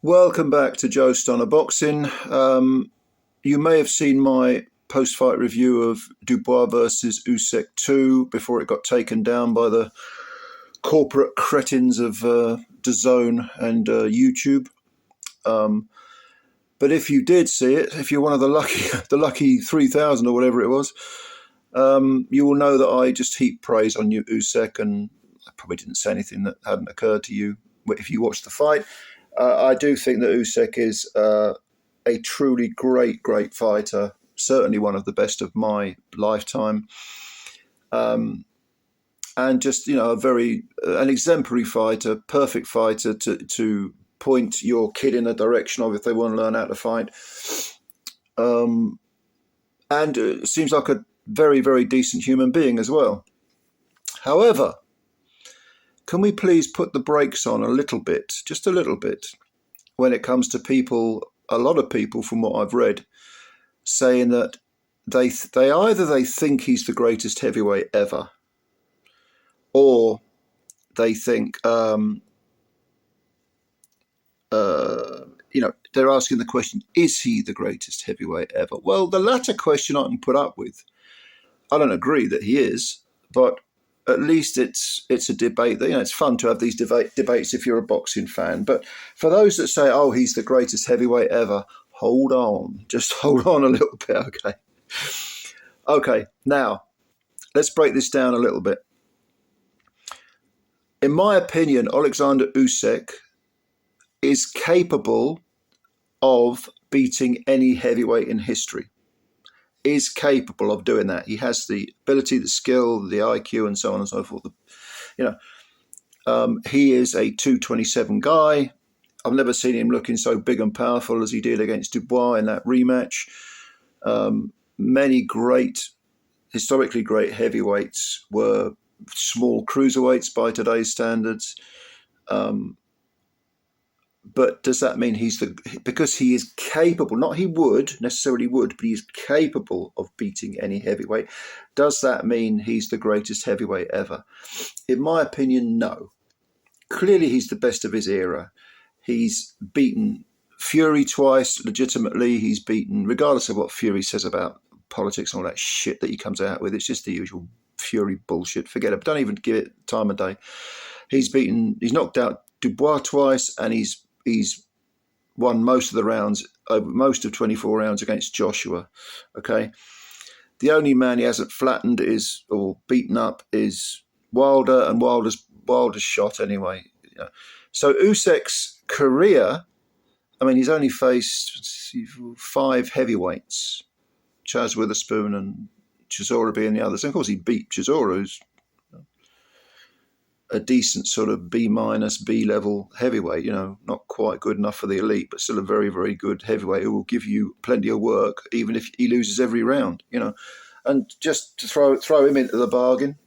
Welcome back to Joe Stunner Boxing. You may have seen my post-fight review of Dubois versus Usyk 2 before it got taken down by the corporate cretins of DAZN and YouTube. But if you did see it, if you're one of the lucky 3,000 or whatever it was, you will know that I just heap praise on you, Usyk, and I probably didn't say anything that hadn't occurred to you if you watched the fight. I do think that Usyk is a truly great fighter, certainly one of the best of my lifetime, and just an exemplary fighter, perfect fighter to point your kid in a direction of if they want to learn how to fight, and seems like a very decent human being as well. However, can we please put the brakes on a little bit, just a little bit, when it comes to people, a lot of people from what I've read, saying that they either think he's the greatest heavyweight ever, or they think, they're asking the question, is he the greatest heavyweight ever? Well, the latter question I can put up with. I don't agree that he is, but at least it's a debate that, it's fun to have these debates if you're a boxing fan. But for those that say, oh, he's the greatest heavyweight ever, just hold on a little bit, okay? Okay, now, let's break this down a little bit. In my opinion, Alexander Usyk is capable of beating any heavyweight in history. Is capable of doing that. He has the ability, the skill, the IQ, and so on and so forth. He is a 227 guy. I've never seen him looking so big and powerful as he did against Dubois in that rematch. Many historically great heavyweights were small cruiserweights by today's standards. But does that mean because he is capable, not he necessarily would, but he's capable of beating any heavyweight, does that mean he's the greatest heavyweight ever? In my opinion, no. Clearly he's the best of his era. He's beaten Fury twice, legitimately. He's beaten, regardless of what Fury says about politics and all that shit that he comes out with, it's just the usual Fury bullshit. Forget it. Don't even give it time of day. He's knocked out Dubois twice, and he's won most of the rounds, most of 24 rounds against Joshua. Okay, the only man he hasn't flattened or beaten up is Wilder, and Wilder's shot anyway. So Usyk's career, he's only faced 5 heavyweights, Chaz Witherspoon and Chisora being the others. And of course, he beat Chisora, who's a decent sort of B- B level heavyweight, not quite good enough for the elite, but still a very good heavyweight who will give you plenty of work, even if he loses every round, And just to throw him into the bargain,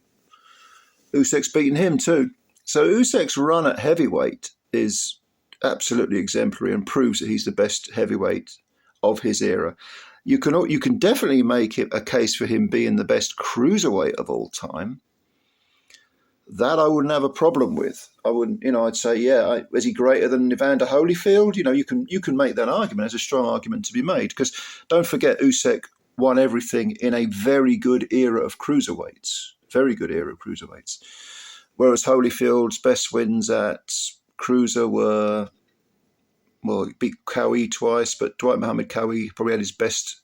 Usyk's beaten him too. So Usyk's run at heavyweight is absolutely exemplary and proves that he's the best heavyweight of his era. You can definitely make it a case for him being the best cruiserweight of all time. That I wouldn't have a problem with. I wouldn't, I'd say, is he greater than Evander Holyfield? You can make that argument. There's a strong argument to be made, because don't forget, Usyk won everything in a very good era of cruiserweights. Whereas Holyfield's best wins at cruiser were, he beat Cowie twice, but Dwight Muhammad Cowie probably had his best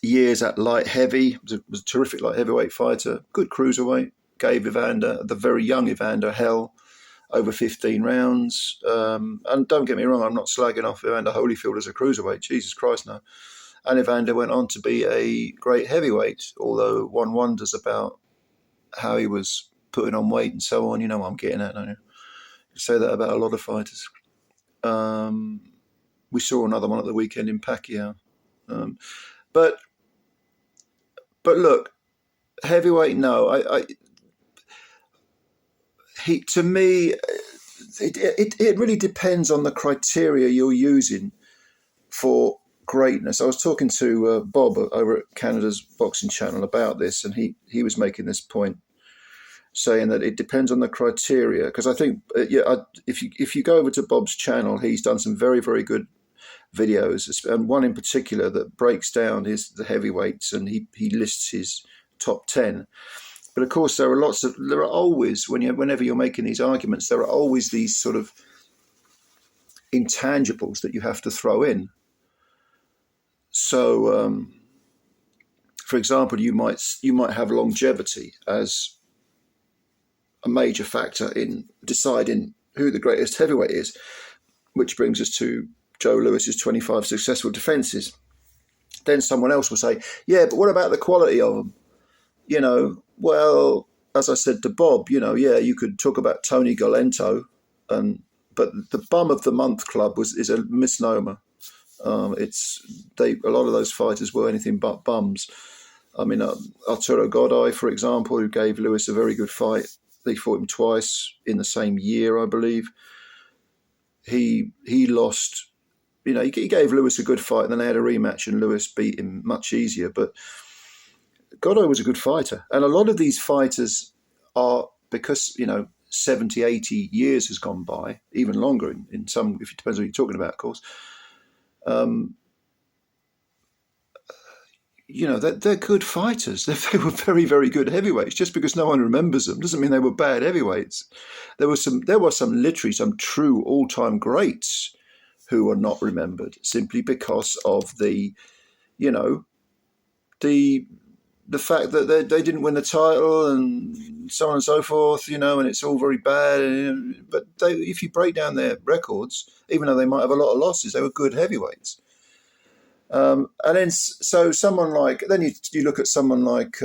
years at light heavy. Was a terrific light heavyweight fighter, good cruiserweight, gave the very young Evander, hell over 15 rounds. And don't get me wrong, I'm not slagging off Evander Holyfield as a cruiserweight, Jesus Christ, no. And Evander went on to be a great heavyweight, although one wonders about how he was putting on weight and so on. You know what I'm getting at, don't you? You say that about a lot of fighters. We saw another one at the weekend in Pacquiao. But look, heavyweight, no. To me, it really depends on the criteria you're using for greatness. I was talking to Bob over at Canada's Boxing Channel about this, and he was making this point. saying that it depends on the criteria. Because I think, if you go over to Bob's channel, he's done some very, very good videos, and one in particular that breaks down the heavyweights, and he lists his top 10. But of course, there are always, whenever you're making these arguments, there are always these sort of intangibles that you have to throw in. So, for example, you might have longevity as a major factor in deciding who the greatest heavyweight is, which brings us to Joe Lewis's 25 successful defences. Then someone else will say, yeah, but what about the quality of them? Well, as I said to Bob, you could talk about Tony Golento, but the Bum of the Month Club is a misnomer. A lot of those fighters were anything but bums. I mean, Arturo Godoy, for example, who gave Lewis a very good fight. They fought him twice in the same year, I believe. He lost. He gave Lewis a good fight, and then they had a rematch, and Lewis beat him much easier. But Godoy was a good fighter. And a lot of these fighters are, because, 70, 80 years has gone by, even longer in some, if it depends on what you're talking about, of course. They're good fighters. They were very, very good heavyweights. Just because no one remembers them doesn't mean they were bad heavyweights. There were some true all-time greats who are not remembered simply because of the fact that they didn't win the title and so on and so forth, and it's all very bad. But if you break down their records, even though they might have a lot of losses, they were good heavyweights. And then, so someone like, then you look at someone like,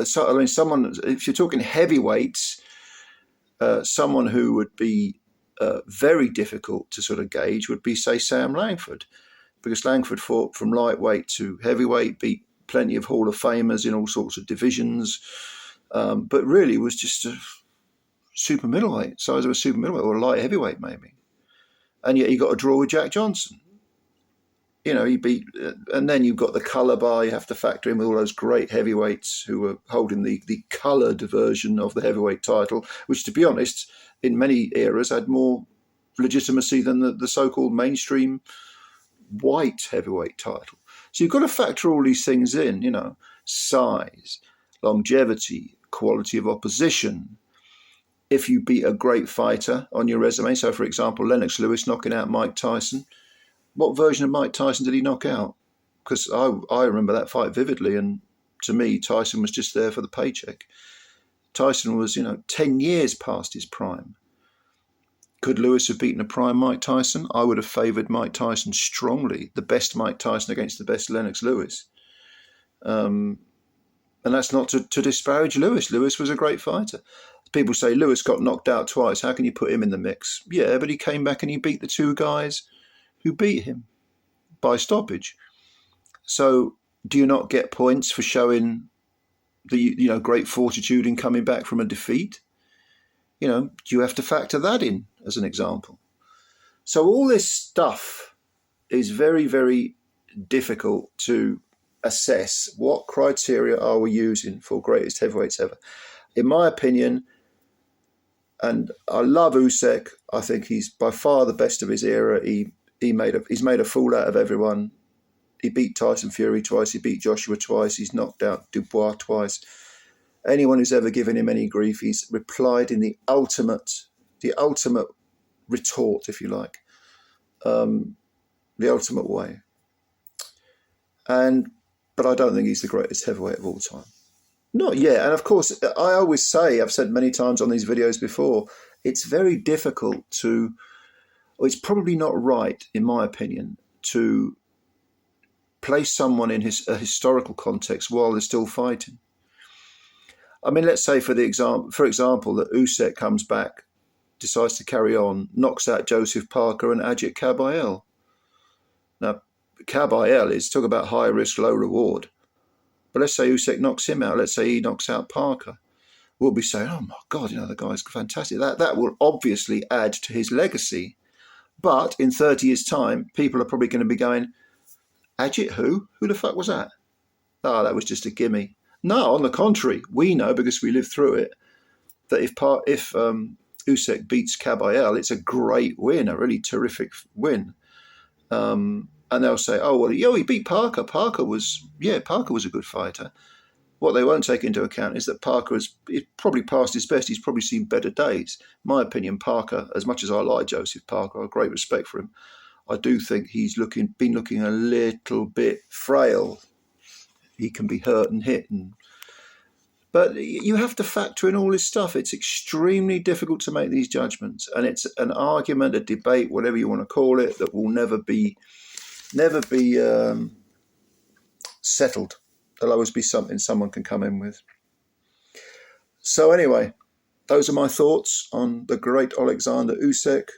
someone, if you're talking heavyweights, someone who would be very difficult to sort of gauge would be, say, Sam Langford, because Langford fought from lightweight to heavyweight, beat plenty of Hall of Famers in all sorts of divisions, but really was just a super middleweight, size of a super middleweight, or a light heavyweight maybe. And yet he got a draw with Jack Johnson. He beat, and then you've got the colour bar. You have to factor in with all those great heavyweights who were holding the coloured version of the heavyweight title, which, to be honest, in many eras had more legitimacy than the so-called mainstream white heavyweight title. So you've got to factor all these things in, size, longevity, quality of opposition. If you beat a great fighter on your resume, so for example, Lennox Lewis knocking out Mike Tyson, what version of Mike Tyson did he knock out? Because I remember that fight vividly, and to me, Tyson was just there for the paycheck. Tyson was, 10 years past his prime. Could Lewis have beaten a prime Mike Tyson? I would have favoured Mike Tyson strongly, the best Mike Tyson against the best Lennox Lewis. And that's not to disparage Lewis. Lewis was a great fighter. People say Lewis got knocked out twice. How can you put him in the mix? Yeah, but he came back and he beat the two guys who beat him by stoppage. So do you not get points for showing the great fortitude in coming back from a defeat? Do you have to factor that in as an example? So all this stuff is very, very difficult to assess. What criteria are we using for greatest heavyweights ever? In my opinion, and I love Usyk, I think he's by far the best of his era. He's made a fool out of everyone. He beat Tyson Fury twice. He beat Joshua twice. He's knocked out Dubois twice. Anyone who's ever given him any grief, he's replied in the ultimate retort, if you like, the ultimate way. But I don't think he's the greatest heavyweight of all time. Not yet. And of course, I always say, I've said many times on these videos before, it's very difficult to, or it's probably not right, in my opinion, to place someone in a historical context while they're still fighting. I mean, let's say for example, that Usyk comes back, decides to carry on, knocks out Joseph Parker and Ajit Kabayel. Now, Kabayel is, talk about high risk, low reward. But let's say Usyk knocks him out. Let's say he knocks out Parker. We'll be saying, oh my God, the guy's fantastic. That will obviously add to his legacy. But in 30 years' time, people are probably going to be going, Ajit who? Who the fuck was that? Oh, that was just a gimme. No, on the contrary, we know because we lived through it that if Usyk beats Kabayel, it's a great win, a really terrific win. And they'll say, "Oh well, he beat Parker. Parker was a good fighter." What they won't take into account is that Parker is probably past his best. He's probably seen better days. In my opinion, Parker, as much as I like Joseph Parker, I have great respect for him. I do think he's been looking a little bit frail. He can be hurt and hit, but you have to factor in all this stuff. It's extremely difficult to make these judgments, and it's an argument, a debate, whatever you want to call it, that will never be settled. There'll always be something someone can come in with. So anyway, those are my thoughts on the great Oleksandr Usyk.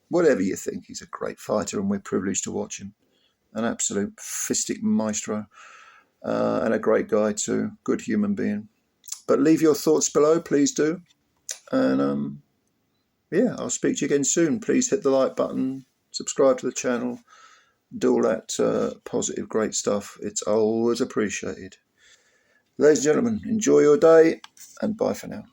Whatever you think, he's a great fighter, and we're privileged to watch him. An absolute fistic maestro, and a great guy too. Good human being. But leave your thoughts below, please do. And I'll speak to you again soon. Please hit the like button, subscribe to the channel, do all that positive, great stuff. It's always appreciated. Ladies and gentlemen, enjoy your day, and bye for now.